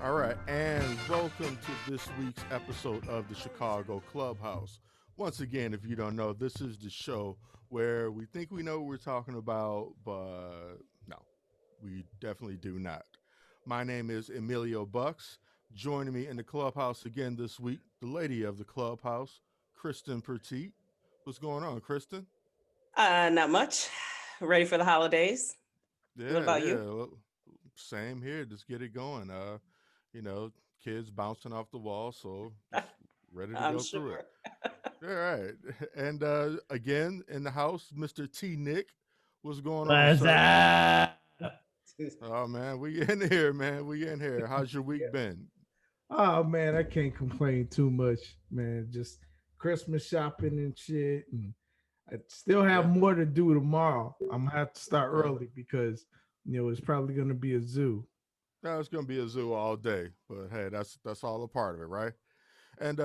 All right, and welcome to this week's episode of the Chicago Clubhouse. Once again, if you don't know, this is the show where we think we know what we're talking about, but no, we definitely do not. My name is Emilio Bucks. Joining me in the clubhouse again this week, the lady of the clubhouse, Kristen Petit. What's going on, Kristen? Not much. Ready for the holidays. What Yeah, about you? yeah. Well, same here. Just get it going. You know, kids bouncing off the wall, so just ready to I'm go through it. sure. All right. And again in the house, Mr. T Nick. What's going on, What's sir? up? Oh man, we in here, man. We in here. How's your Yeah. week been? Oh man, I can't complain too much, man. Just Christmas shopping and shit, and I still have Yeah. more to do tomorrow. I'm gonna have to start Okay. early because it's probably gonna be a zoo. Now it's gonna be a zoo all day, but hey, that's all a part of it, right? And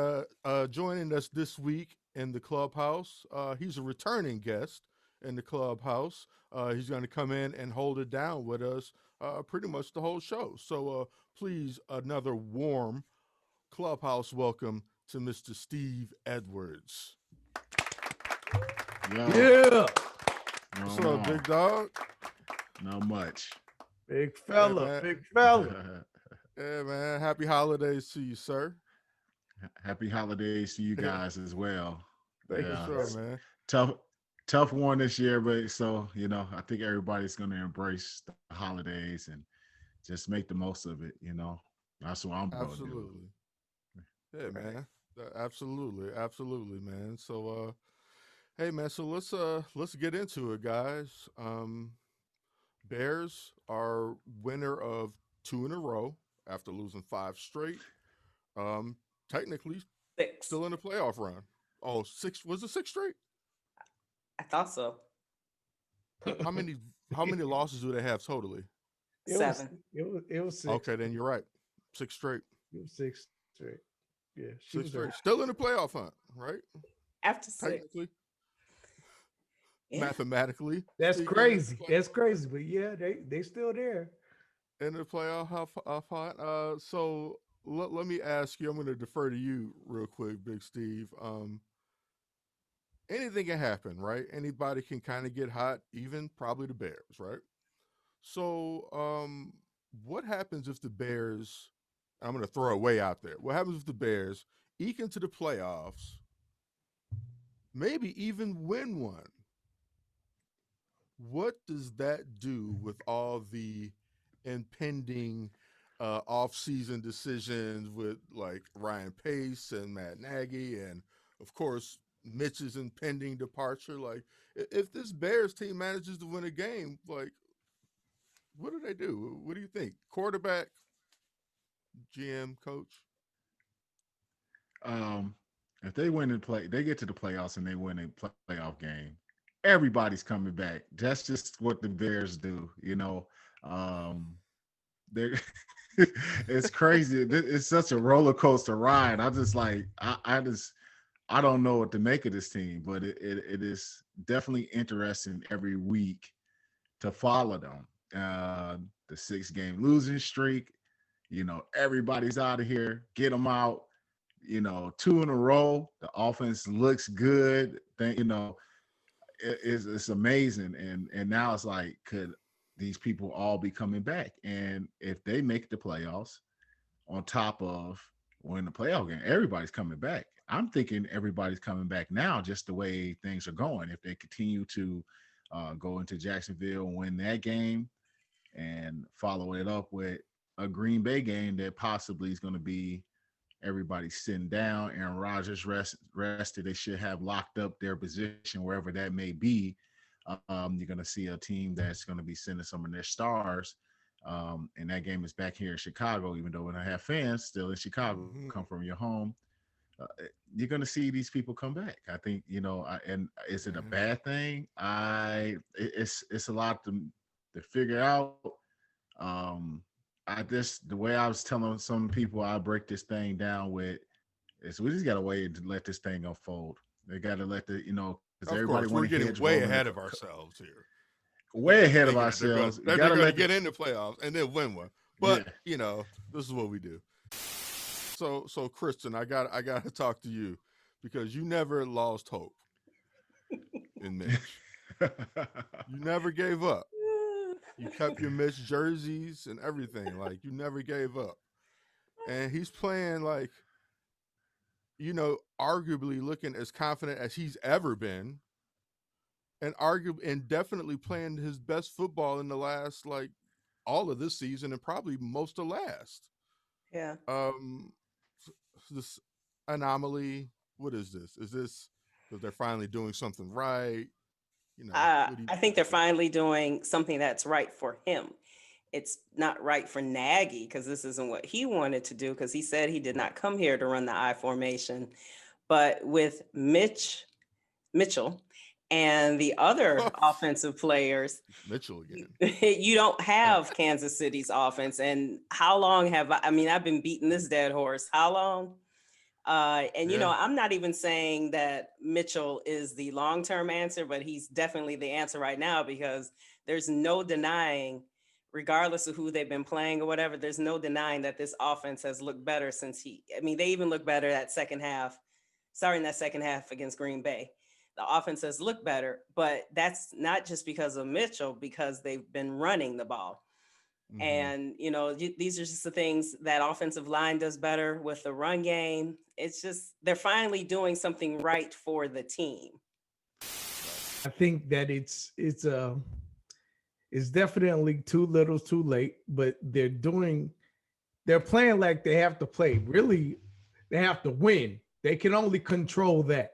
joining us this week in the clubhouse, he's a returning guest in the clubhouse. He's going to come in and hold it down with us pretty much the whole show. So please, another warm clubhouse welcome to Mr. Steve Edwards. Yo, Yeah, What's going up, on? big dog? Not much. big Hey, fella, man. big fella. Yeah, man. Happy holidays to you, sir. Happy holidays to you guys as well. Thank For you, Yeah, sure, brother. it's man. tough, tough one this year, but so I think everybody's gonna embrace the holidays and just make the most of it. That's what I'm gonna do. Absolutely. Yeah, Right. man. Absolutely, absolutely, man. So hey man, so let's get into it, guys. Bears are winner of two in a row after losing five straight. Um, Technically Six. still in the playoff run. Oh, six was it six straight? I thought so. How many how many losses do they have totally? It was Seven. it was six. Okay, then you're right. Six straight. It was six straight. Yeah, she Six was right. straight. Still in the playoff hunt, right? After six. Technically, Yeah. mathematically That's speaking, in crazy. That's crazy. But yeah, they still there. the playoff hunt. So let me ask you. I'm going to defer to you real quick, Big Steve. Anything can happen, right? Anybody can kind of get hot, even probably the Bears, right? So, what happens if the Bears? I'm going to throw it way out there. What happens if the Bears eke into the playoffs, maybe even win one? What does that do with all the impending off-season decisions with like Ryan Pace and Matt Nagy, and of course Mitch's impending departure? Like, if this Bears team manages to win a game, like, what do they do? What do you think? Quarterback, GM, coach? Um, if they win and play, they get to the playoffs and they win a playoff game. Everybody's coming back. That's just what the Bears do. Um, they it's crazy. It's such a roller coaster ride. I just like I don't know what to make of this team, but it is definitely interesting every week to follow them. The 6 game losing streak, everybody's out of here. Get them out. 2 in a row. The offense looks good. It's amazing. And now it's like, could these people all be coming back? And if they make the playoffs, on top of when the playoff game, everybody's coming back. I'm thinking everybody's coming back now, just the way things are going. If they continue to go into Jacksonville and win that game and follow it up with a Green Bay game that possibly is going to be everybody sitting down. Aaron Rodgers rested. They should have locked up their position wherever that may be. You're going to see a team that's going to be sending some of their stars. And that game is back here in Chicago, even though we don't have fans still in Chicago, Mm-hmm. come from your home. You're going to see these people come back. I think, and is it a bad thing? It's a lot to figure out. The way I was telling some people, I break this thing down with is we just got to wait to let this thing unfold. They got to let because Of everybody course, we're want to getting hedge way roll in ahead of ourselves here. way ahead of thinking ourselves. that You they're gotta going to let get in the playoffs and then win one. But this is what we do. So Kristen, I got to talk to you because you never lost hope in Mitch. You never gave up. You kept your Mitch jerseys and everything. Like, you never gave up. And he's playing like, arguably looking as confident as he's ever been, and definitely playing his best football in the last, like, all of this season and probably most of last. Yeah. This anomaly. What is this? Is this because they're finally doing something right? I think they're finally doing something that's right for him. It's not right for Nagy because this isn't what he wanted to do because he said he did not come here to run the I formation. But with Mitchell and the other offensive players, Mitchell again. You don't have Kansas City's offense. And how long have I've been beating this dead horse. How long? I'm not even saying that Mitchell is the long-term answer, but he's definitely the answer right now because there's no denying, regardless of who they've been playing or whatever, there's no denying that this offense has looked better since they even look better that second half, starting that second half against Green Bay. The offense has looked better, but that's not just because of Mitchell, because they've been running the ball. And, these are just the things that offensive line does better with the run game. It's just, they're finally doing something right for the team. I think that it's definitely too little, too late, but they're playing like they have to play. Really, they have to win. They can only control that.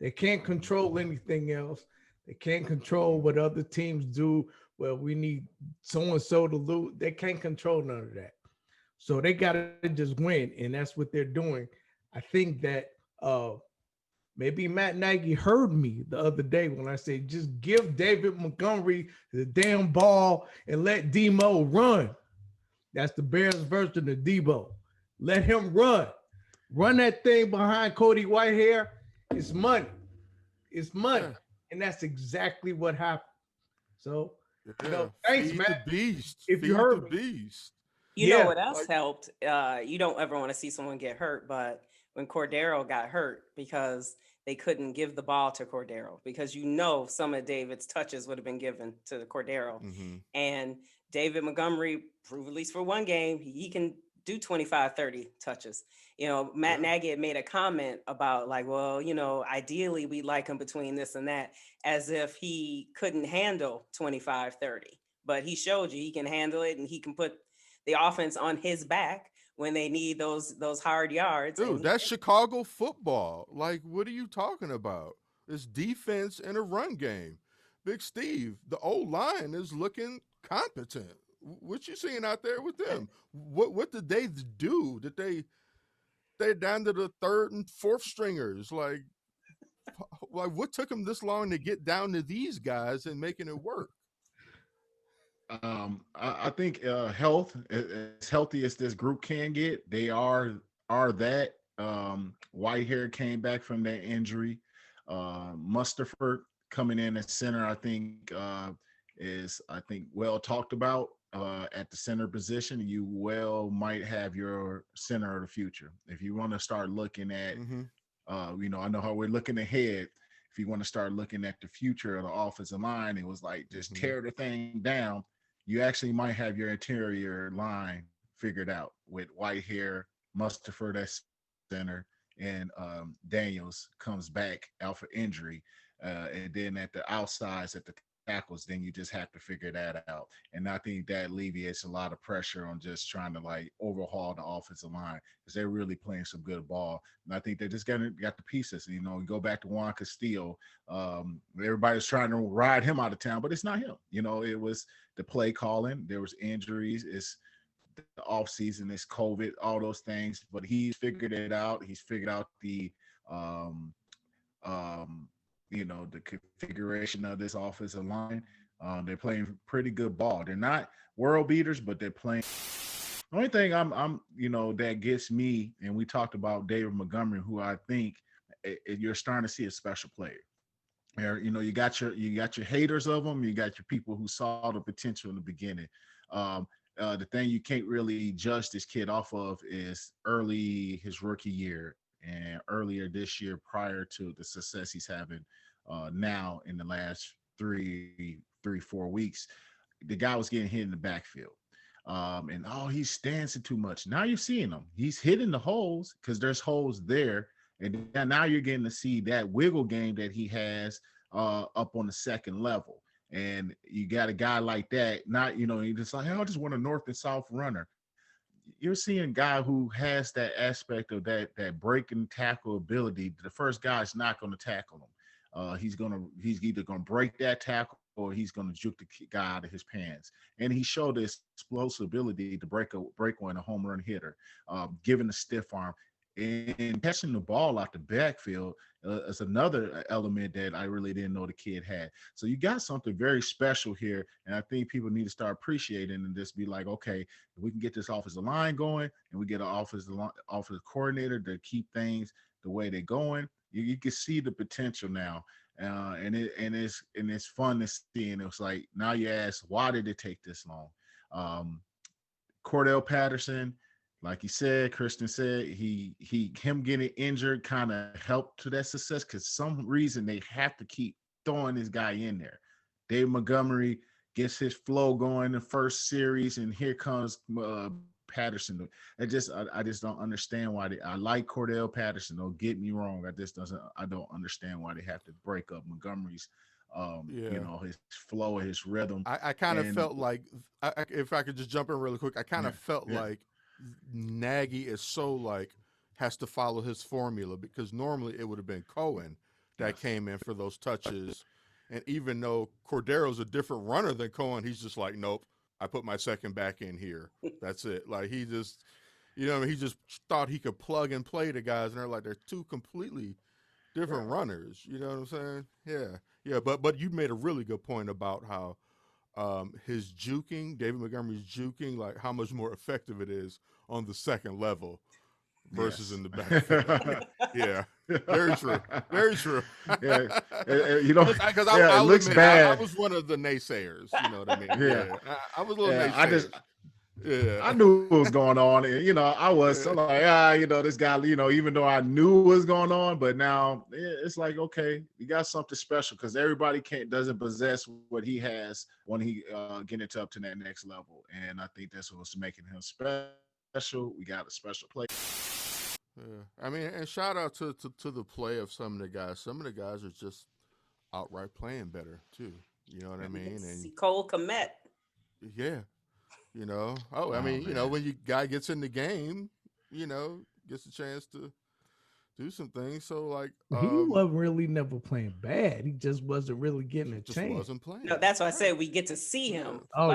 They can't control anything else. They can't control what other teams do. Well, we need so-and-so to lose. They can't control none of that. So they got to just win, and that's what they're doing. I think that maybe Matt Nagy heard me the other day when I said, just give David Montgomery the damn ball and let Demo run. That's the Bears version of Debo. Let him run. Run that thing behind Cody Whitehair. It's money. It's money. Yeah. And that's exactly what happened. So, thanks, Feed man. The beast. If Feed you heard the me. beast. You know what else helped? You don't ever want to see someone get hurt, but when Cordero got hurt, because they couldn't give the ball to Cordero, because some of David's touches would have been given to the Cordero. Mm-hmm. And David Montgomery proved, at least for one game, he can do 25, 30 touches. Matt Nagy had made a comment about ideally we'd like him between this and that, as if he couldn't handle 25, 30. But he showed you he can handle it, and he can put the offense on his back when they need those hard yards. Dude, that's Chicago football. Like, what are you talking about? It's defense and a run game. Big Steve, the old line is looking competent. What you seeing out there with them? What did they do? They're down to the third and fourth stringers. Like what took them this long to get down to these guys and making it work? I think health, as healthy as this group can get, they are that. Whitehair came back from that injury. Mustaford coming in at center, I think is well talked about at the center position. You might have your center of the future if you want to start looking at. I know how we're looking ahead. If you want to start looking at the future of the offensive line, it was like just tear the thing down. You actually might have your interior line figured out with Whitehair, Mustaford at center, and Daniels comes back out for injury. And then at the outsides, at the tackles, then you just have to figure that out. And I think that alleviates a lot of pressure on just trying to overhaul the offensive line because they're really playing some good ball. And I think they just got the pieces. You go back to Juan Castillo. Everybody's trying to ride him out of town, but it's not him. It was the play calling. There was injuries. It's the off season. It's COVID. All those things. But he's figured it out. He's figured out the the configuration of this offensive line. They're playing pretty good ball. They're not world beaters, but they're playing. The only thing I'm that gets me, and we talked about David Montgomery, who I think you're starting to see a special player. You got your haters of them. You got your people who saw the potential in the beginning. Um, the thing you can't really judge this kid off of is early his rookie year and earlier this year prior to the success he's having now in the last 4 weeks. The guy was getting hit in the backfield. And he's dancing too much. Now you're seeing him. He's hitting the holes because there's holes there. And now you're getting to see that wiggle game that he has up on the second level. And you got a guy like that, not, you're just like, hey, I just want a north and south runner. You're seeing a guy who has that aspect of that break and tackle ability. The first guy's not going to tackle him. He's either gonna break that tackle or he's gonna juke the guy out of his pants. And he showed this explosive ability to break one, a home run hitter, giving a stiff arm and catching the ball out the backfield is another element that I really didn't know the kid had. So you got something very special here, and I think people need to start appreciating and just be like, okay, if we can get this offensive line going, and we get an offensive coordinator to keep things the way they're going, you can see the potential now, and it's fun to see. And it's like now you ask, why did it take this long? Cordell Patterson, like you said, Christian said, him getting injured kind of helped to that success because some reason they have to keep throwing this guy in there. Dave Montgomery gets his flow going in the first series, and here comes Patterson. I just don't understand why I like Cordell Patterson. Don't get me wrong. I don't understand why they have to break up Montgomery's his flow, his rhythm. I kind of felt like, if I could just jump in really quick, I kind of felt like Nagy is so has to follow his formula, because normally it would have been Cohen that came in for those touches. And even though Cordero's a different runner than Cohen, he's just like, nope, I put my second back in here. That's it. Like he just, he just thought he could plug and play the guys, and they're like, they're two completely different runners. You know what I'm saying? Yeah. Yeah. But you made a really good point about how his juking, David Montgomery's juking, like how much more effective it is on the second level versus in the backfield. Yeah, very true. Very true. Yeah, because it looks bad. I was one of the naysayers. You know what I mean? Yeah, I was a little naysayer. I knew what was going on. And, I was like, this guy, even though I knew what was going on, but now it's like, okay, you got something special, because everybody doesn't possess what he has when he get into up to that next level. And I think that's what's making him special. We got a special play. Yeah, I mean, and shout out to the play of some of the guys. Some of the guys are just outright playing better too. You know what I mean? And Cole Kmet. Yeah. I mean, when you guy gets in the game, gets a chance to do some things. So he wasn't really never playing bad. He just wasn't really getting a just chance. Wasn't playing. No, that's why I said we get to see him. Oh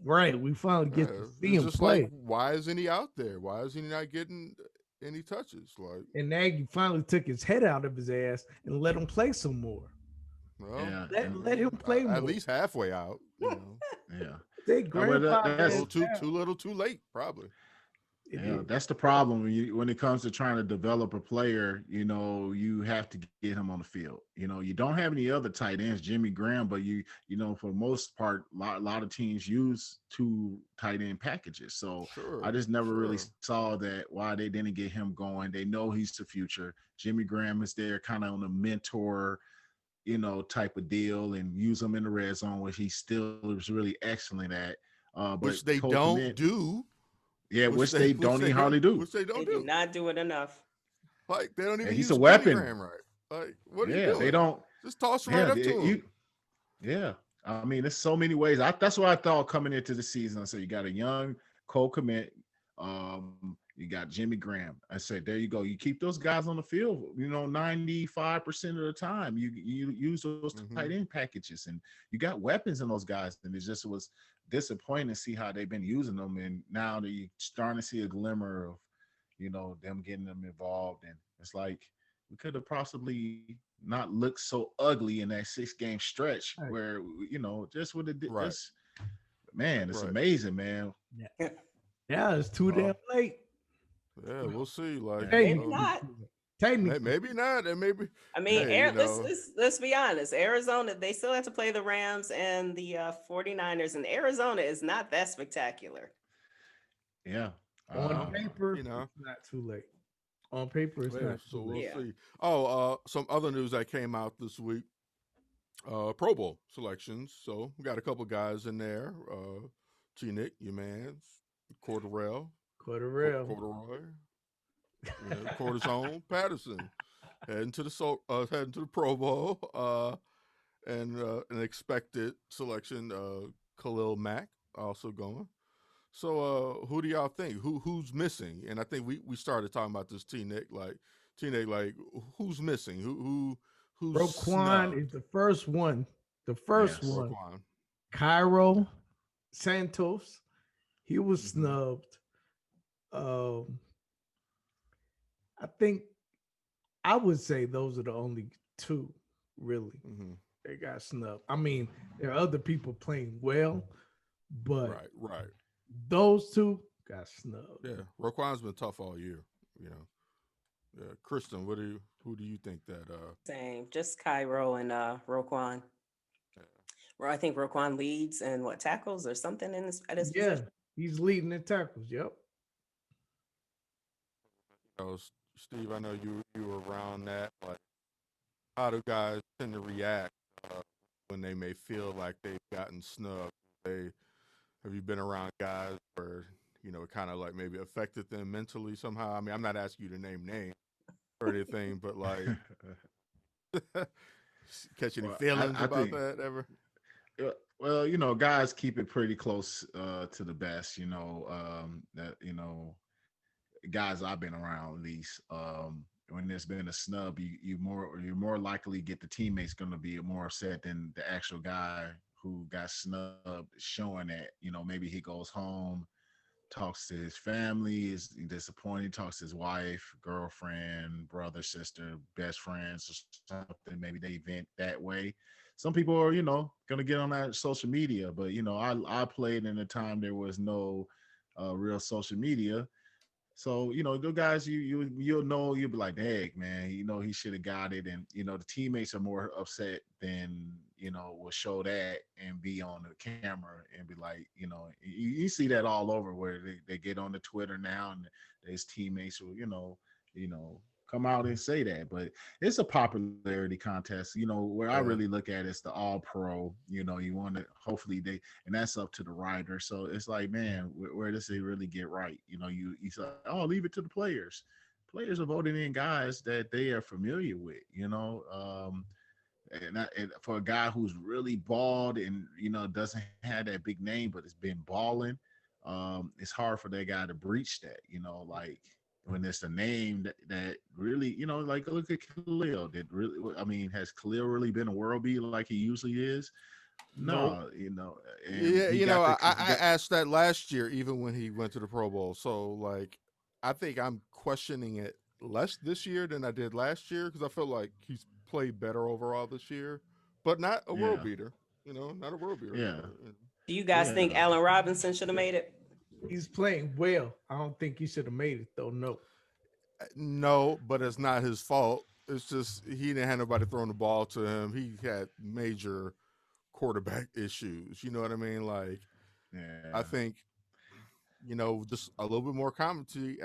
right. We finally get to see him play. Like, why isn't he out there? Why is he not getting any touches? And Nagy finally took his head out of his ass and let him play some more. Well, let him play more. At least halfway out. Yeah. They that's too little, too late, probably. Yeah, that's the problem when it comes to trying to develop a player. You have to get him on the field. You don't have any other tight ends, Jimmy Graham, but for the most part, a lot of teams use 2 tight end packages. So I just never really saw that why they didn't get him going. They know he's the future. Jimmy Graham is there, kind of on a mentor, type of deal, and use him in the red zone, which he still is really excellent at. Which they don't do. Yeah, which they don't even hardly do. Which they do not do it enough. Like they don't even. He's use a weapon, Graham right? Like what are you doing? They don't just toss right up to him. I mean, there's so many ways. That's what I thought coming into the season. So you got a young Cole Kmet, you got Jimmy Graham. I said, there you go. You keep those guys on the field. 95% of the time, you use those tight end packages, and you got weapons in those guys. And it just was disappointing to see how they've been using them, and now you're starting to see a glimmer of them getting them involved. And it's like we could have possibly not looked so ugly in that 6-game stretch where just with the man, it's amazing, man. Yeah, it's too damn late. Yeah, we'll see. Maybe not. Technically, Maybe not, and maybe I mean, hey, you let's, know, let's be honest. Arizona, they still have to play the Rams and the 49ers, and Arizona is not that spectacular. Yeah. on well, Um, paper, you know, it's not too late. On paper, it's yeah. not too So we'll late. Yeah. see. Oh, some other news that came out this week. Pro Bowl selections. So we got a couple guys in there. T Nick, your man's, Cordarrelle, Cordarrelle. Corduroy, Cortisone, Patterson, heading to the Pro Bowl, and an expected selection, Khalil Mack also going. So who do y'all think? Who's missing? And I think we started talking about this T Nick, like who's missing? Who's Roquan snubbed? is the first one. The first yes. one. Roquan. Cairo Santos. He was Mm-hmm. snubbed. Um, I think I would say those are the only two, really. Mm-hmm. They got snubbed. I mean, there are other people playing well, but Right, right. those two got snubbed. Yeah, Roquan's been tough all year. You know. Yeah, Kristen, who do you think that? Same, just Cairo and Roquan. Well, I think Roquan leads and what tackles or something in this at his Yeah, position. he's leading the tackles. Yep. Steve, I know you were around that. Like, how do guys tend to react when they may feel like they've gotten snubbed? They Have you been around guys where it kind of like maybe affected them mentally somehow? I mean, I'm not asking you to name names or anything, but like, catch any well, feelings I about think that ever? well, guys keep it pretty close to the best, that guys I've been around at least. When there's been a snub, you're more likely get the teammates going to be more upset than the actual guy who got snubbed, showing that maybe he goes home, talks to his family, is disappointed, talks to his wife, girlfriend, brother, sister, best friends, or something. Maybe they vent that way. Some people are, gonna get on that social media, but I played in a time there was no real social media, so the guys you'll know, you'll be like, "Dang, man, he should have got it," and the teammates are more upset than will show that and be on the camera and be like, you see that all over where they get on the Twitter now and there's teammates who come out and say that, but it's a popularity contest. Where I Yeah. really look at it's the All Pro. You want to hopefully they and that's up to the writer. So it's like, man, where does it really get right? You say, oh, leave it to the players. Players are voting in guys that they are familiar with. And for a guy who's really bald and doesn't have that big name, but has been balling, it's hard for that guy to breach that. Like when it's a name that really, like look at Khalil. Did really, I mean, has Khalil really been a world beat like he usually is? Nope. No, and Yeah, he got he I got asked that last year, even when he went to the Pro Bowl. So, like, I think I'm questioning it less this year than I did last year because I feel like he's played better overall this year, but not a world yeah, beater. Not a world beater. yeah, Do you guys think yeah. Allen Robinson should have made it? He's playing well. I don't think he should have made it though. No. No, but it's not his fault. It's just he didn't have nobody throwing the ball to him. He had major quarterback issues. You know what I mean? Like, I Yeah. think just a little bit more competency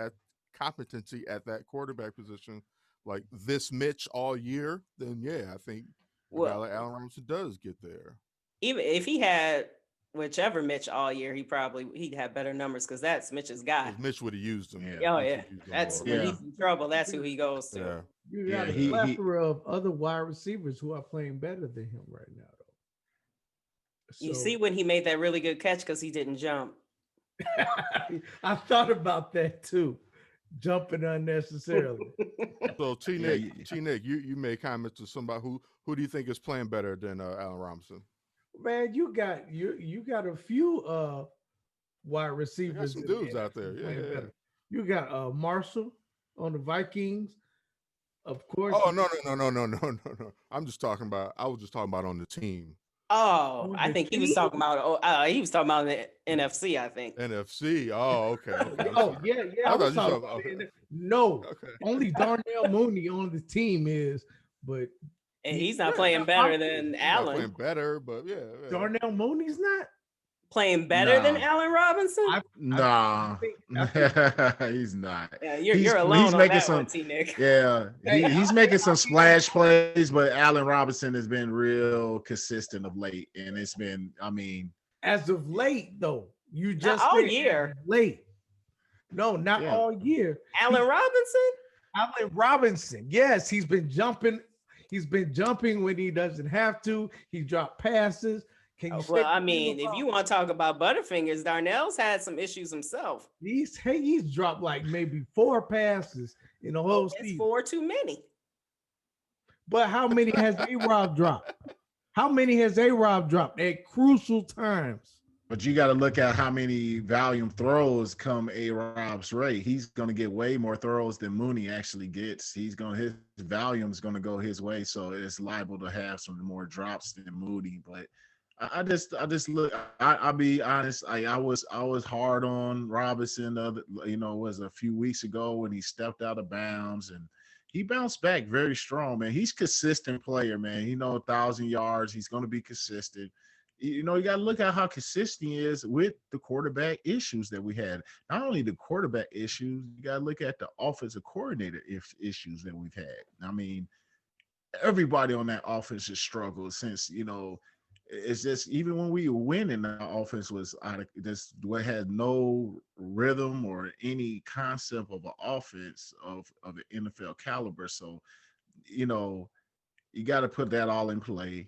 at that quarterback position, like this Mitch all year, then yeah, I think a guy Well, like Allen Robinson does get there. even if he had whichever Mitch all year, he'd have better numbers because that's Mitch's guy. Because Mitch would have used him. Yeah. Oh Mitch yeah, would have used him that's more. when Yeah. he's in trouble. That's who he goes to. Yeah. You Yeah, got a he plethora of other wide receivers who are playing better than him right now, though. You So see when he made that really good catch because he didn't jump. I thought about that too, jumping unnecessarily. So T yeah, Nick, you made comments to somebody who do you think is playing better than Allen Robinson? Man, you got a few wide They got receivers some in the dudes out there. NFC Yeah, playing yeah. better. You got Marshall on the Vikings, of course. Oh no. I'm just talking about. I was just talking about on the team. Oh, On I the think he was team? talking about. He was talking about the NFC. I think. NFC. Oh, okay. Okay. I'm Oh, sorry. yeah. I I thought was you talking talking about about. it. No, Okay. only Darnell Mooney on the team is, but And he he's not Yeah. playing better than He's not playing Allen. better, but yeah. Darnell Mooney's not. Playing better than Nah, Allen Robinson. I nah, I think he's not. Yeah, He's you're alone he's on making that one, some. T. Nick. Yeah, hey, he's making some splash plays, but Allen Robinson has been real consistent of late, and it's been. I mean, as of late though, you Not just all said as year. of late. No, not yeah, all year. Allen Robinson. Allen Robinson, yes, he's been jumping. He's been jumping when he doesn't have to. He dropped passes. Can you say Well, I the same mean, if about you want to talk about Butterfingers, Darnell's had some issues himself. he's dropped like maybe 4 passes in the whole It's season. 4 too many. But how many has A-Rob dropped? How many has A-Rob dropped at crucial times? but you got to look at how many volume throws come A Rob's way. He's going to get way more throws than Mooney actually gets. His volume is going to go his way, so it's liable to have some more drops than Mooney. But I just look. I'll be honest. I was hard on Robinson. Was a few weeks ago when he stepped out of bounds, and he bounced back very strong. Man, he's a consistent player. Man, 1,000 yards. He's going to be consistent. You got to look at how consistent he is with the quarterback issues that we had. Not only the quarterback issues, you got to look at the offensive coordinator issues that we've had. I mean, everybody on that offense has struggled since, it's just even when we were winning, the offense was out of this. We had no rhythm or any concept of an offense of an NFL caliber. So, you know, you got to put that all in play.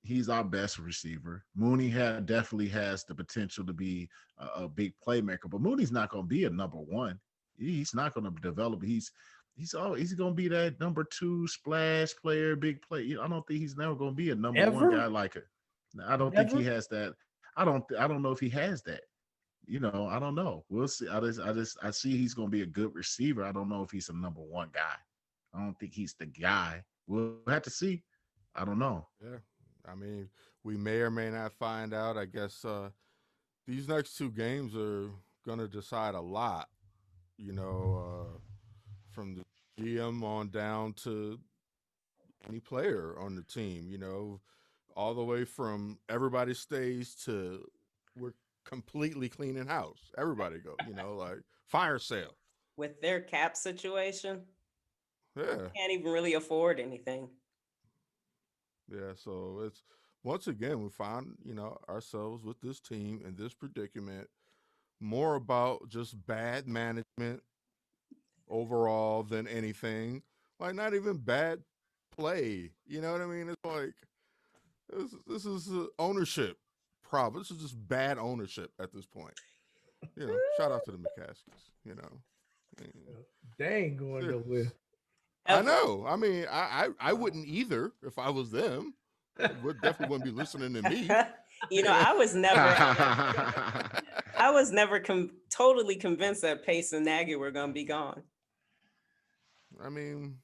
He's our best receiver. Mooney definitely has the potential to be a big playmaker, but Mooney's not going to be a number one. He's not going to develop. He's going to be that number two splash player, big play. I don't think he's never going to be a number one guy like it. I don't think he has that. I don't know if he has that. I don't know. We'll see. I see he's going to be a good receiver. I don't know if he's a number one guy. I don't think he's the guy. We'll have to see. I don't know. Yeah. I mean, we may or may not find out. I guess these next two games are going to decide a lot, from the GM on down to any player on the team, all the way from everybody stays to we're completely cleaning house. Everybody go, like fire sale. With their cap situation, Yeah. can't even really afford anything. Yeah, so it's once again we find ourselves with this team in this predicament more about just bad management overall than anything. Like not even bad play. You know what I mean? It's like this is ownership problem. This is just bad ownership at this point. Shout out to the McCaskies. I mean, They ain't going nowhere. I know. I mean, I wouldn't either if I was them. Definitely wouldn't be listening to me. I was never totally convinced that Pace and Nagy were going to be gone. I mean,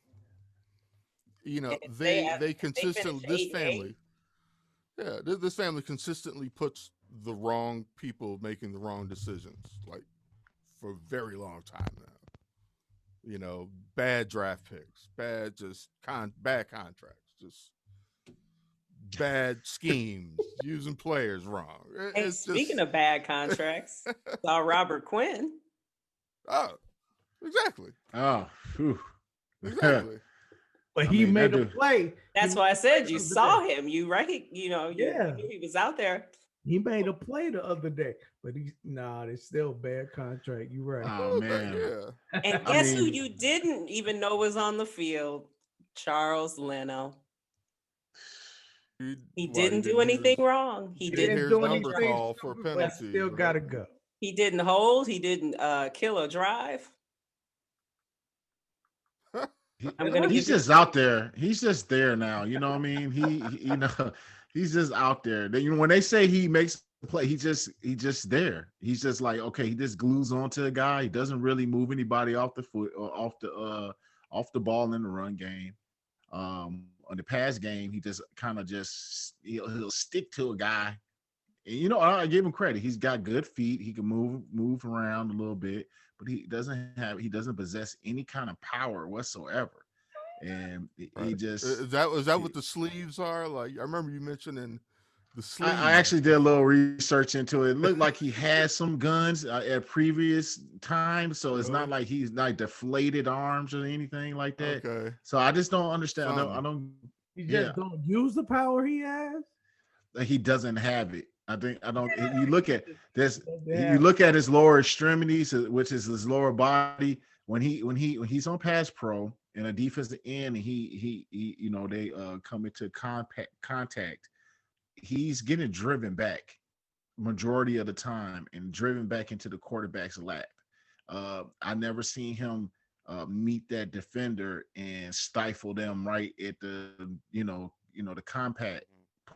If they consistently finish 8-8. This family consistently puts the wrong people making the wrong decisions like for a very long time now. Bad draft picks, bad contracts, just bad schemes, using players wrong. Hey, speaking of bad contracts, saw Robert Quinn. Oh, exactly. Oh, whew. Exactly. But he made a play. That's why I said you saw him. You knew he was out there. He made a play the other day, but it's still a bad contract. You're right. Oh man. Yeah. And guess who you didn't even know was on the field? Charles Leno. He didn't do anything wrong. He didn't do number anything call for a penalty. Still gotta go. He didn't hold. He didn't kill a drive. He's just out there. He's just there now. You know what I mean? He's just out there. When they say he makes a play, he just there. He's just like, okay, he just glues onto a guy. He doesn't really move anybody off the foot or off the ball in the run game. on the past game, he just kind of he'll stick to a guy. And I give him credit. He's got good feet. He can move around a little bit, but he doesn't possess any kind of power whatsoever. And he Right. just Is that what the sleeves are? Like I remember you mentioning the I sleeves. actually did a little research into it. It looked like he had some guns at previous times, so it's not Really? like he's like deflated arms or anything like that. Okay. So I just don't understand. I Something. don't. You Yeah, just don't use the power he has. like he doesn't have it. I think I don't. You look at this. Doesn't You have look at his lower extremities, which is his lower body. When he's on pass pro and a defensive end, and he they come into contact. He's getting driven back majority of the time and driven back into the quarterback's lap. I never seen him meet that defender and stifle them right at the the compact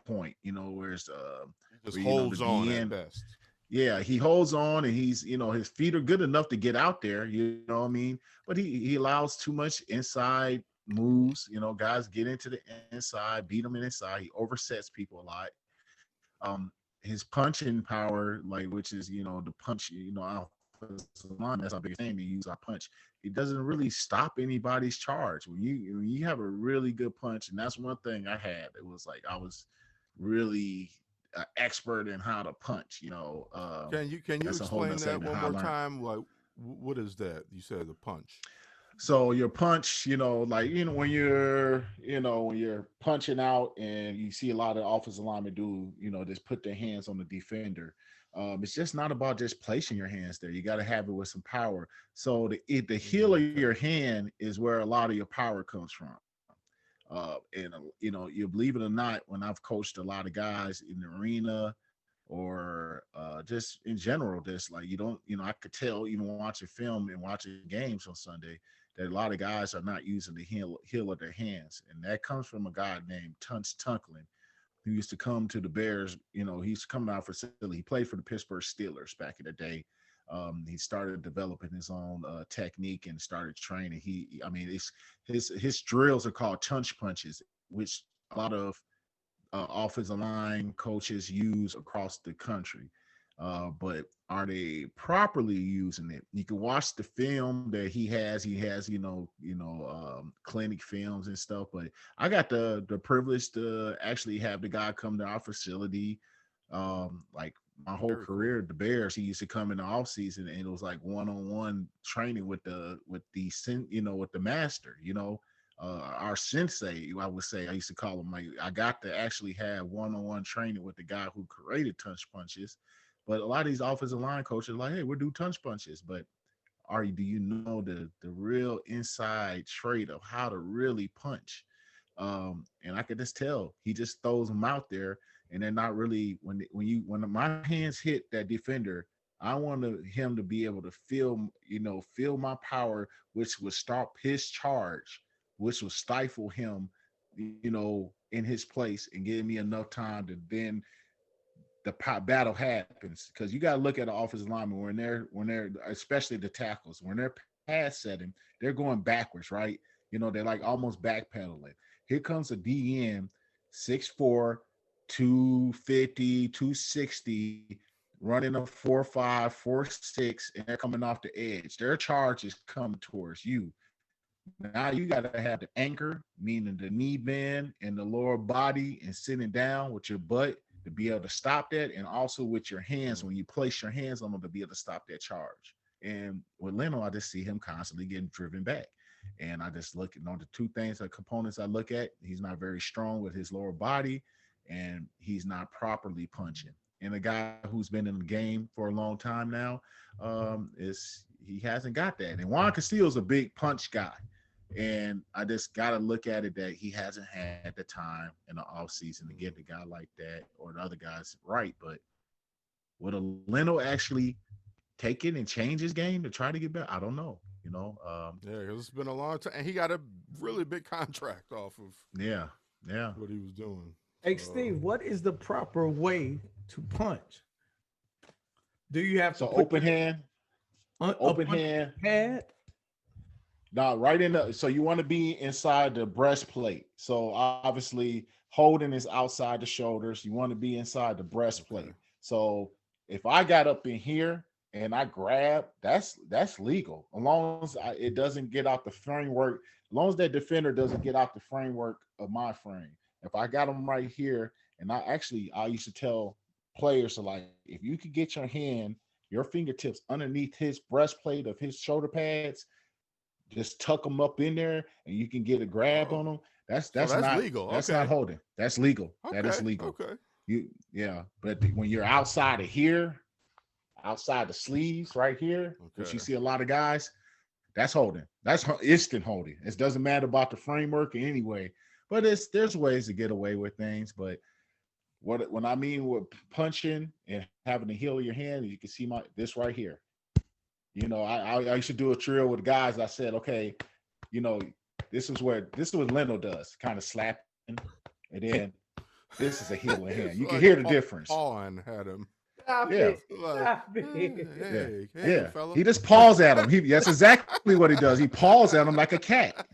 point. Where it's He just where the holds on at DN. best. Yeah, he holds on and he's his feet are good enough to get out there. You know what I mean? But he allows too much inside moves. Guys get into the inside, beat him inside. He oversets people a lot. His punching power, like which is the punch, line, that's our biggest thing. To use our punch. It doesn't really stop anybody's charge. When you have a really good punch, and that's one thing I had. It was like I was really expert in how to punch. Can you That's a whole explain nother that segment. one How I more learned. time? Like what is that? You said the punch. So your punch, when you're punching out and you see a lot of offensive linemen do, just put their hands on the defender. It's just not about just placing your hands there. You got to have it with some power. So the heel of your hand is where a lot of your power comes from. And you believe it or not, when I've coached a lot of guys in the arena or just in general, just like I could tell even watching film and watching games on Sunday that a lot of guys are not using the heel of their hands, and that comes from a guy named Tunch Tunklin, who used to come to the Bears. He used to come out for Philly. He played for the Pittsburgh Steelers back in the day. He started developing his own technique and started training. His drills are called tunch punches, which a lot of offensive line coaches use across the country. But are they properly using it? You can watch the film that he has. He has, clinic films and stuff. But I got the privilege to actually have the guy come to our facility. Like my whole Very career cool. at the Bears, he used to come in the off season and it was like one-on-one training with the master. Our sensei, I would say, I used to call him. Like I got to actually have one-on-one training with the guy who created touch punches. But a lot of these offensive line coaches are like, hey, we'll do touch punches. But do you know the real inside trait of how to really punch? And I could just tell he just throws them out there, and they're not really when my hands hit that defender. I wanted him to be able to feel my power, which would stop his charge, which would stifle him, in his place and give me enough time to then the battle happens, because you got to look at the offensive lineman when they're especially the tackles when they're pass setting, they're going backwards, right? They're like almost backpedaling. Here comes a DN 6'4", 250, 260, running a 4'5", 4'6", and they're coming off the edge. Their charge is coming towards you. Now you got to have the anchor, meaning the knee bend and the lower body, and sitting down with your butt to be able to stop that, and also with your hands when you place your hands on them to be able to stop that charge. And with Leno, I just see him constantly getting driven back. And I just look at the two things, the components I look at. He's not very strong with his lower body, and he's not properly punching. And a guy who's been in the game for a long time now, he hasn't got that. And Juan Castillo's a big punch guy. And I just got to look at it that he hasn't had the time in the offseason to get the guy like that or the other guys right. But would a Leno actually take it and change his game to try to get better? I don't know. Yeah, because it's been a long time, and he got a really big contract off of Yeah. what he was doing. Hey, Steve, what is the proper way to punch? Do you have to So open hand, open hand pad? Now, right in the, so you want to be inside the breastplate. So obviously, holding is outside the shoulders. You want to be inside the Okay. breastplate. So if I got up in here and I grab, that's legal, as long as it doesn't get out the framework. As long as that defender doesn't get out the framework of my frame. If I got him right here, and I used to tell players to, like, if you could get your fingertips underneath his breastplate of his shoulder pads, just tuck them up in there and you can get a grab Oh, on them. so that's legal. That's not Okay. holding. That's legal. That is Okay. legal. Okay. Yeah, but when you're outside of here, outside the sleeves right here, which you Okay. see a lot of guys, that's holding. That's instant holding. It doesn't matter about the framework in any way, but there's ways to get away with things. But when I mean with punching and having to heal your hand, you can see this right here. I used to do a drill with guys. I said, okay, you know, this is what Leno does, kind of slapping, and then this is a healing hand. It's You can like hear the difference. Pawn had him. Stop Yeah, it. Like, Stop it. yeah, hey, yeah. fella. He just paws at him. That's exactly what he does. He paws at him like a cat.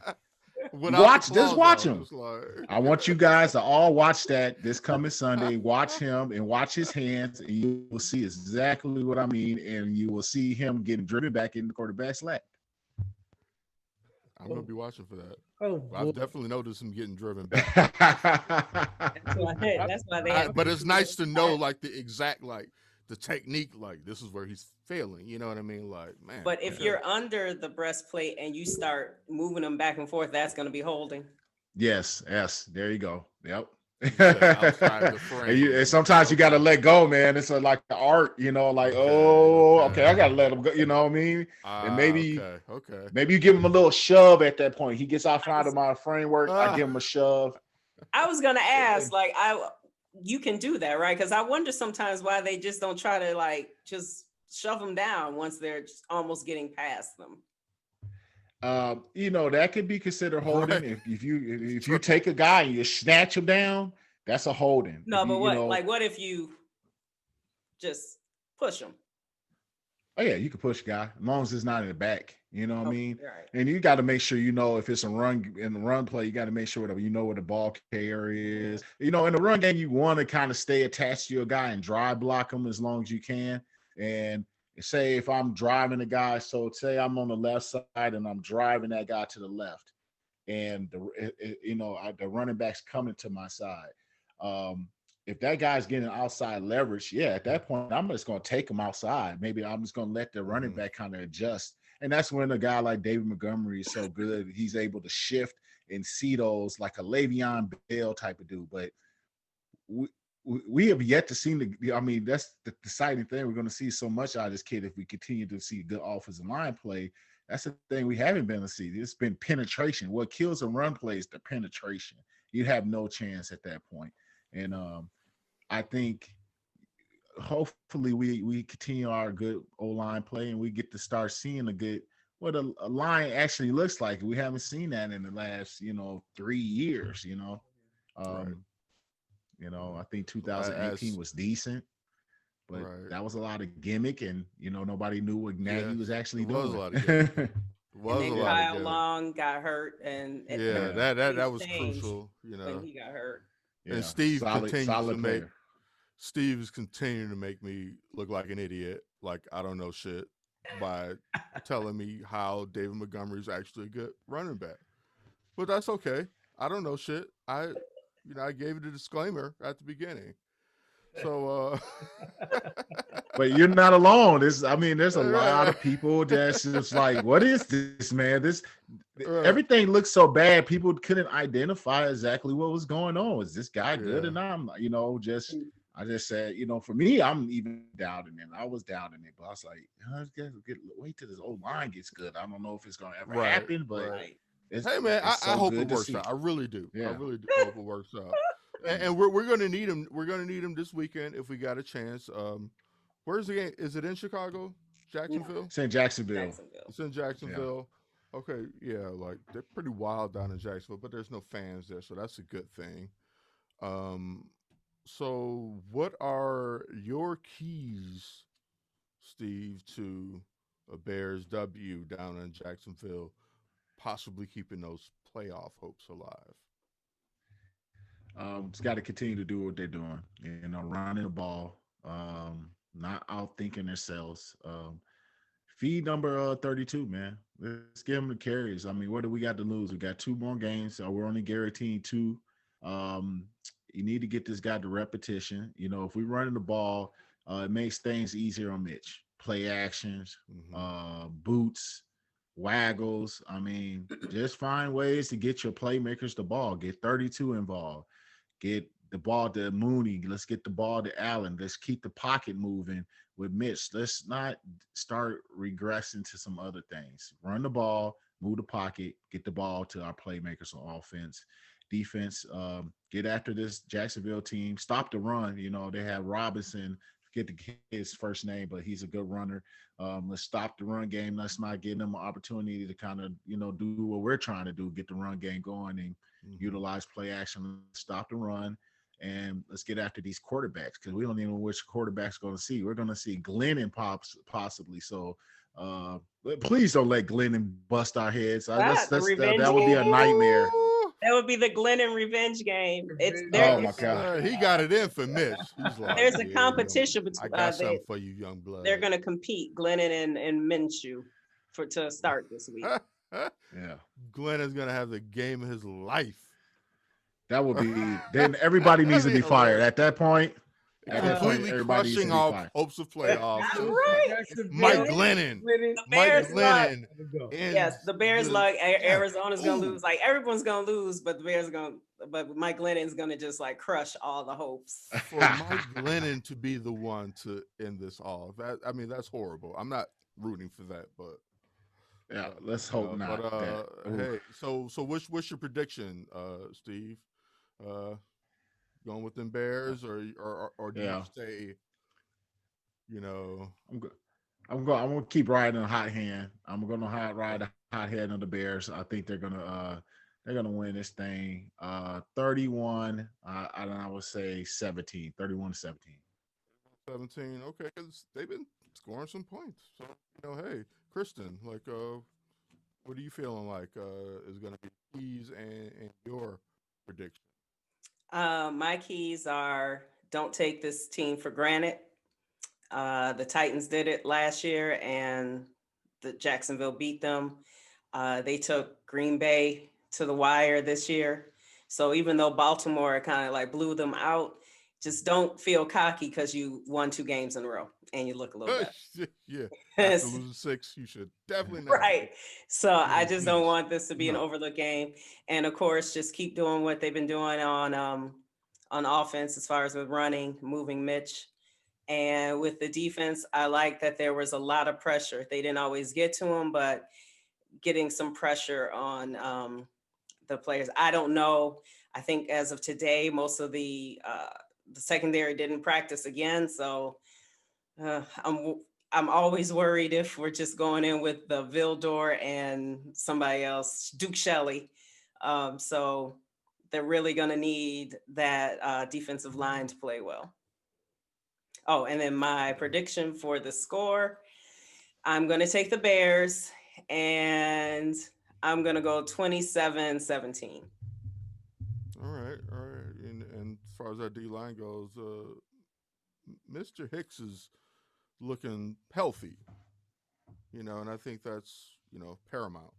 Without the Just claws watch out, him. it's like I want you guys to all watch that this coming Sunday. Watch him and watch his hands, and you will see exactly what I mean. And you will see him getting driven back in the quarterback's lap. I'm gonna be watching for that. Oh boy. I've definitely noticed him getting driven back. That's why, that's why they have. But it's nice to know like the exact like the technique. Like this is where he's failing. You know what I mean? Like man. But if okay. you're under the breastplate and you start moving them back and forth, that's going to be holding. Yes. There you go. Yep. Outside the frame. And sometimes you got to let go, man. It's like the art, like, okay, I got to let him go. You know what I mean? And okay. maybe you give him a little shove at that point. He gets outside of my framework. I give him a shove. I was gonna ask, like, you can do that, right? Because I wonder sometimes why they just don't try to like just shove them down once they're just almost getting past them. That could be considered holding. Right. If you take a guy and you snatch him down, that's a holding. No, if but you, what if you just push them? Oh yeah, you can push a guy as long as it's not in the back. You know what I mean? Right. And you got to make sure if it's a run in the run play, you got to make sure that you know where the ball carrier is. In the run game, you want to kind of stay attached to your guy and drive block him as long as you can. And say if I'm driving a guy, so say I'm on the left side and I'm driving that guy to the left, and the running back's coming to my side. If that guy's getting outside leverage, yeah, at that point, I'm just going to take him outside. Maybe I'm just going to let the running back kind of adjust. And that's when a guy like David Montgomery is so good. He's able to shift and see those like a Le'Veon Bell type of dude. But we have yet to see that's the exciting thing. We're going to see so much out of this kid if we continue to see good offensive line play. That's the thing we haven't been to see. It's been penetration. What kills a run play is the penetration. You have no chance at that point. And I think hopefully we continue our good O-line play and we get to start seeing what a line actually looks like. We haven't seen that in the last 3 years. Right. I think 2018 was decent, but that was a lot of gimmick, and nobody knew what Nagy was actually doing. Was a lot of gimmick. And then Kyle Long got hurt, and that was crucial. When he got hurt. And Steve is continuing to make me look like an idiot, like I don't know shit, by telling me how David Montgomery is actually a good running back. But that's okay. I don't know shit. I gave it a disclaimer at the beginning. So but you're not alone. There's a lot of people that's just like, what is this, man? Everything looks so bad. People couldn't identify exactly what was going on. Is this guy good? And I just said, for me, I'm even doubting it. I was doubting it, but I was like, wait till this old line gets good. I don't know if it's gonna ever happen, but hey man, I hope it works out. I really do. Yeah. I really do hope it works out. And we're gonna need him. We're gonna need him this weekend if we got a chance. Where's the game? Is it in Chicago? Jacksonville? It's in Jacksonville. It's in Jacksonville. Yeah. Okay, yeah, like they're pretty wild down in Jacksonville, but there's no fans there, so that's a good thing. So what are your keys, Steve, to a Bears W down in Jacksonville possibly keeping those playoff hopes alive? Just got to continue to do what they're doing. Running the ball, not out thinking themselves. Feed number 32, man. Let's give them the carries. I mean, what do we got to lose? We got 2 more games. So we're only guaranteeing 2. Um, you need to get this guy to repetition. If we running the ball, it makes things easier on Mitch. Play actions, boots, waggles. I mean, just find ways to get your playmakers the ball. Get 32 involved. Get the ball to Mooney. Let's get the ball to Allen. Let's keep the pocket moving with Mitch. Let's not start regressing to some other things. Run the ball, move the pocket, get the ball to our playmakers on offense. Defense, get after this Jacksonville team. Stop the run. They have Robinson. Forget the kid's first name, but he's a good runner. Let's stop the run game. Let's not give them an opportunity to kind of, do what we're trying to do, get the run game going and utilize play action, stop the run, and let's get after these quarterbacks because we don't even know which quarterback's going to see. We're going to see Glennon possibly. So please don't let Glennon bust our heads. That would be a nightmare. That would be the Glennon revenge game. Oh my God. He got it in for Mitch. He's like, there's a competition I between. got something for you, young blood. They're going to compete, Glennon and Minshew, to start this week. Yeah, Glenn is going to have the game of his life. That would be. Then everybody needs to be fired at that point. Completely crushing all hopes of playoffs. That's right. Mike Glennon. Mike Glennon. Yes, the Bears Arizona's gonna lose. Like everyone's gonna lose, but but Mike Glennon's gonna just like crush all the hopes. For Mike Glennon to be the one to end this all, that's horrible. I'm not rooting for that, but yeah, let's hope not. But hey, so what's your prediction, Steve? Going with them Bears, or do you stay? I'm going to keep riding a hot hand. I'm going to ride a hot hand on the Bears. I think they're gonna win this thing. 31. I would say 17. 31-17. 17. Okay, because they've been scoring some points. So hey, Kristen, like, what are you feeling like is going to be keys and your prediction? My keys are: don't take this team for granted. The Titans did it last year, and the Jacksonville beat them. They took Green Bay to the wire this year. So even though Baltimore kind of like blew them out, just don't feel cocky because you won 2 games in a row and you look a little better. Yeah, after losing 6, you should definitely not. Right. So I just don't want this to be an overlooked game. And of course, just keep doing what they've been doing on offense as far as with running, moving Mitch. And with the defense, I like that there was a lot of pressure. They didn't always get to him, but getting some pressure on the players. I don't know. I think as of today, most of the secondary didn't practice again. So I'm always worried if we're just going in with the Vildor and somebody else, Duke Shelley. So they're really going to need that defensive line to play well. Oh, and then my prediction for the score, I'm going to take the Bears, and I'm going to go 27-17. All right. And as far as that D-line goes, Mr. Hicks is looking healthy, and I think that's, paramount.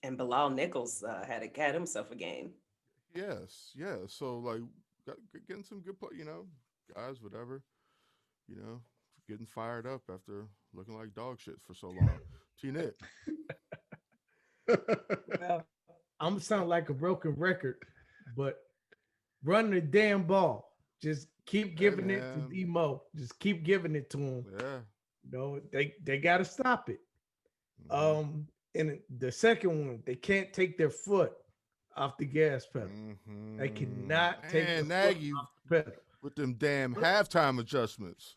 And Bilal Nichols had himself a game. Yes. So, like, getting some good play, guys, whatever, getting fired up after looking like dog shit for so long. T-Nick. Well, I'm sound like a broken record, but run the damn ball. Just keep giving it to Demo. Just keep giving it to him. Yeah. They got to stop it. Mm-hmm. And the second one, they can't take their foot off the gas pedal. Mm-hmm. They cannot take the Nagy foot off the pedal. With them damn halftime adjustments.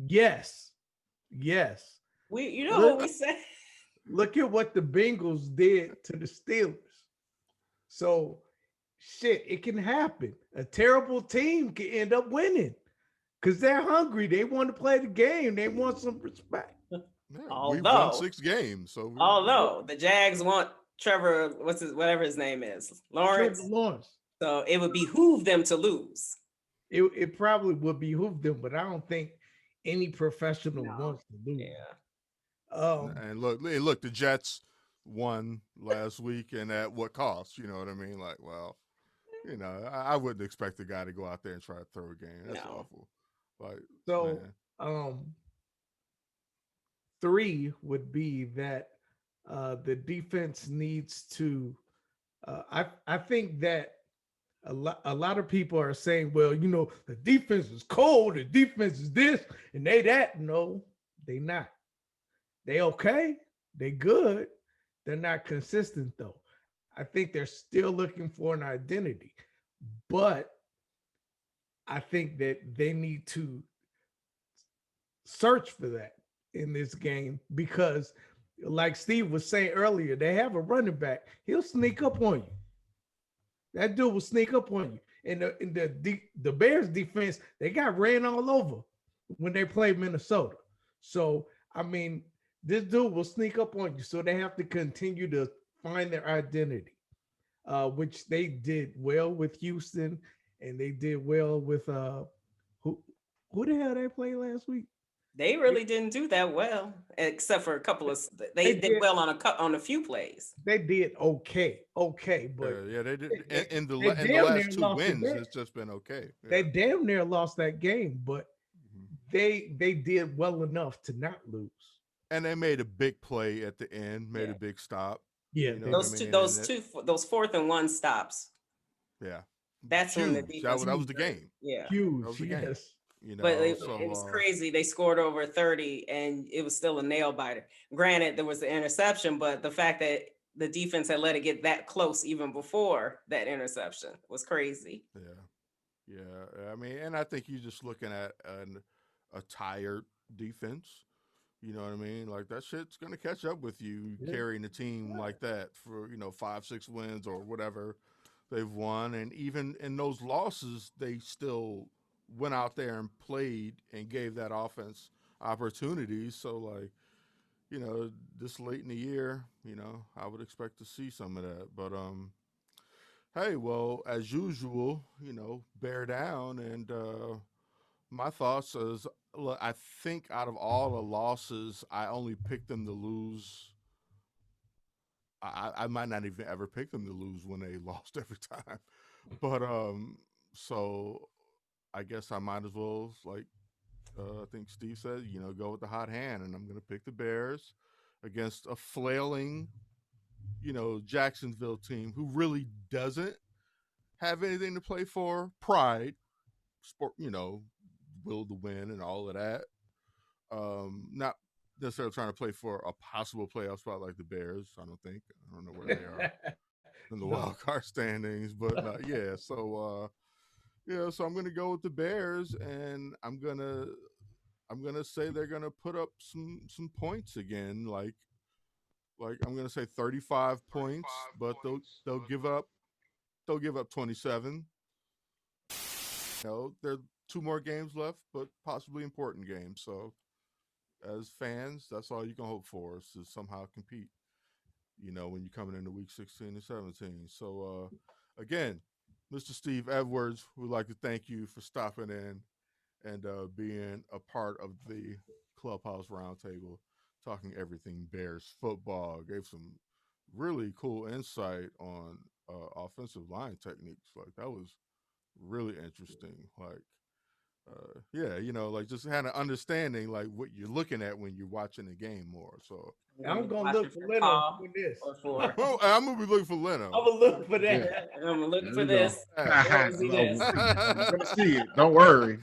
Yes. What we said. Look at what the Bengals did to the Steelers. So, shit, it can happen. A terrible team can end up winning because they're hungry. They want to play the game. They want some respect. Yeah, we've won 6 games. Although the Jags want Trevor, whatever his name is, Trevor Lawrence. Lawrence. So it would behoove them to lose. It probably would behoove them, but I don't think any professional No. wants to lose. Yeah. And look, the Jets won last week, and at what cost? You know what I mean? Like, well, I wouldn't expect the guy to go out there and try to throw a game. That's No. awful. Like, So, man. 3 would be that the defense needs to. I think that a lot of people are saying, well, the defense is cold, the defense is this, and they that. No, they not. They okay, they good. They're not consistent though. I think they're still looking for an identity, but I think that they need to search for that in this game because, like Steve was saying earlier, they have a running back. He'll sneak up on you. That dude will sneak up on you. And the Bears defense, they got ran all over when they played Minnesota. So, I mean, this dude will sneak up on you. So they have to continue to find their identity, which they did well with Houston, and they did well with who the hell they played last week? They really didn't do that well, except for a couple of. They did well on a few plays. They did okay, but they did in the damn last near 2 lost the wins. game. It's just been okay. Yeah. They damn near lost that game, but they did well enough to not lose. And they made a big play at the end, made a big stop. Yeah, those 4th and 1 stops. Yeah, that's huge. when the defense that was the game. Yeah, huge. That was the game. But it was crazy. They scored over 30, and it was still a nail biter. Granted, there was the interception, but the fact that the defense had let it get that close even before that interception was crazy. Yeah. I mean, and I think you're just looking at a tired defense. You know what I mean? Like that shit's gonna catch up with you carrying a team like that for 5-6 wins or whatever they've won, and even in those losses, they still went out there and played and gave that offense opportunities. So like, this late in the year, I would expect to see some of that. But hey, well, as usual, bear down. And my thoughts is, look, I think out of all the losses, I only picked them to lose. I might not even ever pick them to lose when they lost every time. But so I guess I might as well, like I think Steve said, go with the hot hand, and I'm going to pick the Bears against a flailing, Jacksonville team who really doesn't have anything to play for. Pride, sport, will to win and all of that. Not necessarily trying to play for a possible playoff spot like the Bears. I don't know where they are in the wild card standings, but yeah. So so I'm gonna go with the Bears, and I'm gonna say they're gonna put up some points again. Like I'm gonna say 35 points, but they'll give up 27. There are 2 more games left, but possibly important games. So as fans, that's all you can hope for is to somehow compete. When you're coming into week 16 and 17. So again, Mr. Steve Edwards, we'd like to thank you for stopping in and being a part of the Clubhouse Roundtable, talking everything Bears football. Gave some really cool insight on offensive line techniques. Like that was really interesting. Like, like just had an understanding like what you're looking at when you're watching the game more. So I'm gonna look for Leno for this. Well, I'm gonna be looking for Leno. I'm gonna look for that. I'm gonna look for this. We're gonna see it. Don't worry.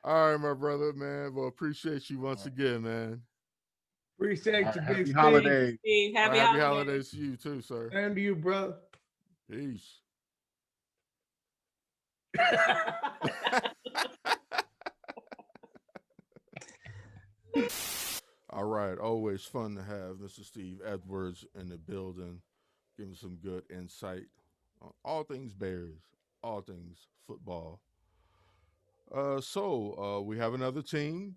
All right, my brother, man. Well, appreciate you once again, man. Appreciate you, big Happy holidays. Steve, happy holidays to you too, sir. And to you, brother. Peace. All right, always fun to have Mr. Steve Edwards in the building, giving some good insight on all things Bears, all things football. So we have another team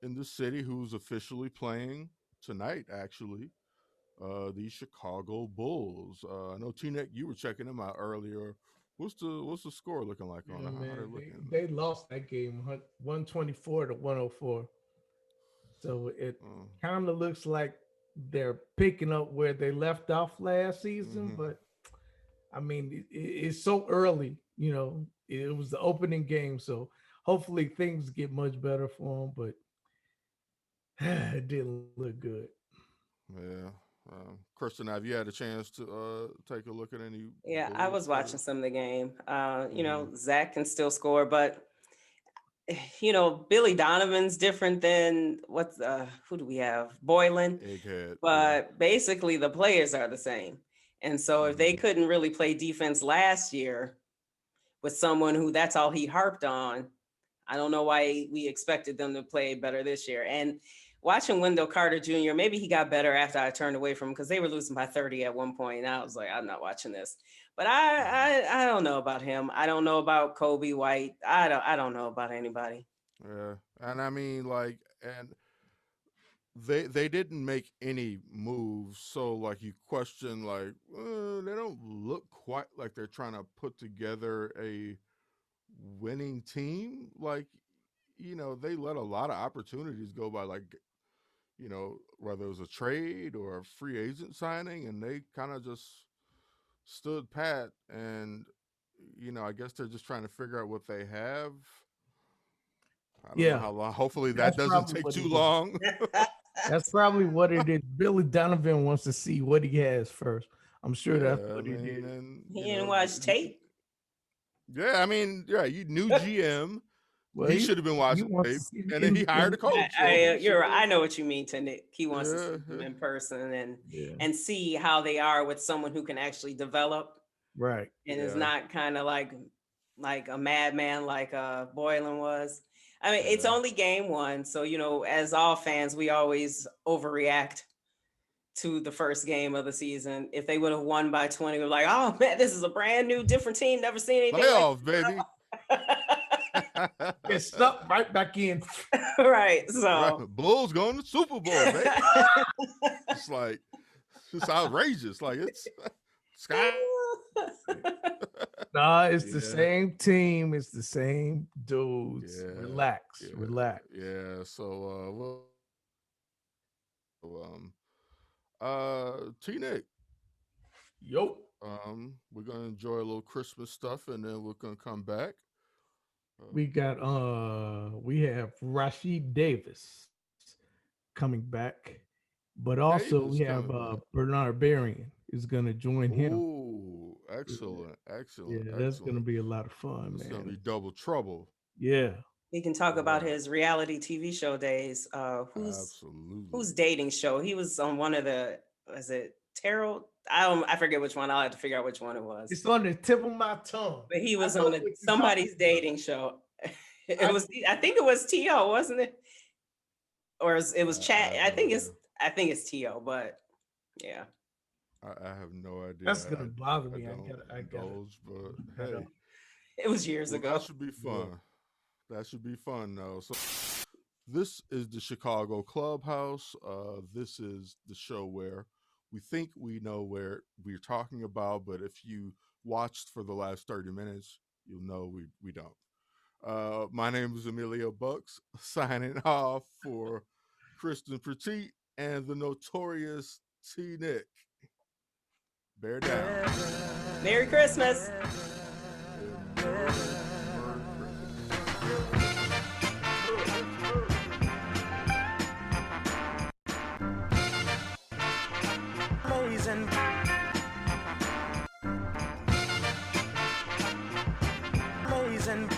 in the city who's officially playing tonight, actually. The Chicago Bulls. I know T-Neck, you were checking them out earlier. What's the score looking like on Yeah, it? How they man, looking? they lost that game 124 to 104. So it Uh, kind of looks like they're picking up where they left off last season, mm-hmm. but I mean, it's so early. It was the opening game, so hopefully things get much better for them. But it didn't look good. Yeah. Kristen, have you had a chance to take a look at any Yeah, I Bulls was watching players? some of the game. Mm-hmm. Zach can still score, but Billy Donovan's different than who do we have? Boylan. Egghead. Yeah. But basically the players are the same. And so if they Mm-hmm. couldn't really play defense last year with someone who that's all he harped on, I don't know why we expected them to play better this year. And watching Wendell Carter Jr., maybe he got better after I turned away from him because they were losing by 30 at one point. And I was like, I'm not watching this. But I don't know about him. I don't know about Kobe White. I don't know about anybody. Yeah. And I mean, like, and they didn't make any moves, so like you question, like, they don't look quite like they're trying to put together a winning team. Like, they let a lot of opportunities go by, like, whether it was a trade or a free agent signing, and they kind of just stood pat. And I guess they're just trying to figure out what they have. I don't know Yeah, how long. Hopefully that that's doesn't probably take what too it is. long. That's probably what it is. Billy Donovan wants to see what he has first. I'm sure that's Yeah, I what it mean, is. and He didn't watch tape. yeah, I mean, yeah, you new GM. Well, He should have been he watching wants to tape, see the and then he hired a coach. So he should. I know what you mean, Nick. He wants to Yeah, see them in person Yeah, and see how they are with someone who can actually develop right. and is yeah, not kind of like a madman like Boylan was. I mean, it's yeah. only game one, so as all fans, we always overreact to the first game of the season. If they would have won by 20, we're like, oh man, this is a brand new, different team. Never seen anything like Playoffs, baby. Get stuck right back in. right. Right, So Bulls going to Super Bowl, baby. It's like it's outrageous. Like it's sky. Nah, it's the Yeah, same team. It's the same dudes. yeah, Relax, yeah, relax. yeah. So, T Nick, Yo, we're gonna enjoy a little Christmas stuff, and then we're gonna come back. we have Rashid Davis coming back, but also we Davis have coming back. Bernard Berrien is gonna join him. Oh, Yeah, excellent, excellent, yeah, that's gonna excellent. be a lot of fun, It's gonna man. be double trouble. Yeah. we can talk All about right, his reality TV show days. absolutely. Whose dating show? He was on one of the, was it Terrell? I forget which one. I'll have to figure out which one it was. It's on the tip of my tongue. But he I was know on what you're somebody's talking dating show. about. I think it was T.O., wasn't it? Or it was I Chat. have no idea. I think it's T.O., but yeah. I have no idea. That's gonna bother I me. don't I gotta indulge, but I hey, don't. It was years well, ago. that should be fun. That should be fun, though. So, this is the Chicago Clubhouse. This is the show where we think we know where we're talking about, but if you watched for the last 30 minutes, you'll know we don't. My name is Emilio Bucks, signing off for Kristen Petit and the notorious T Nick. Bear down. Merry Christmas. Blazing. Blazing.